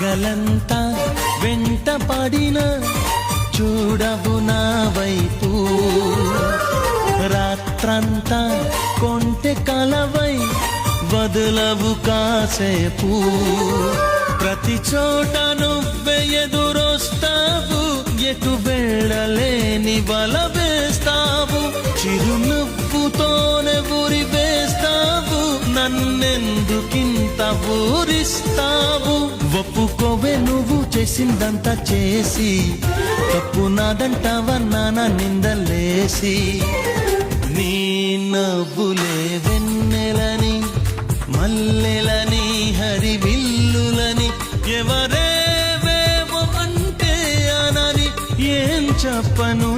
పగలంతా వెంట పడిన చూడవు నా వైపు, రాత్రంతా కొంటె కలవై వదలవు కాసేపు. ప్రతి చోట నువ్వే ఎదురొస్తావు, ఎటు వెళ్ళలేని వల వేస్తావు. చిరునవ్వుతోనే ఊరి వేస్తావు, నన్నెందుకింత ఊరిస్తావు. ఒప్పుకోవే నువ్వు చేసిందంతా చేసి, తప్పు నాదంటావా నాన్న నిందలేసి. నీ నవ్వులే వెన్నెలని, మల్లెలని, హరివిల్లులని, ఎవరేవేమో అంటే అనని. ఏం చెప్పను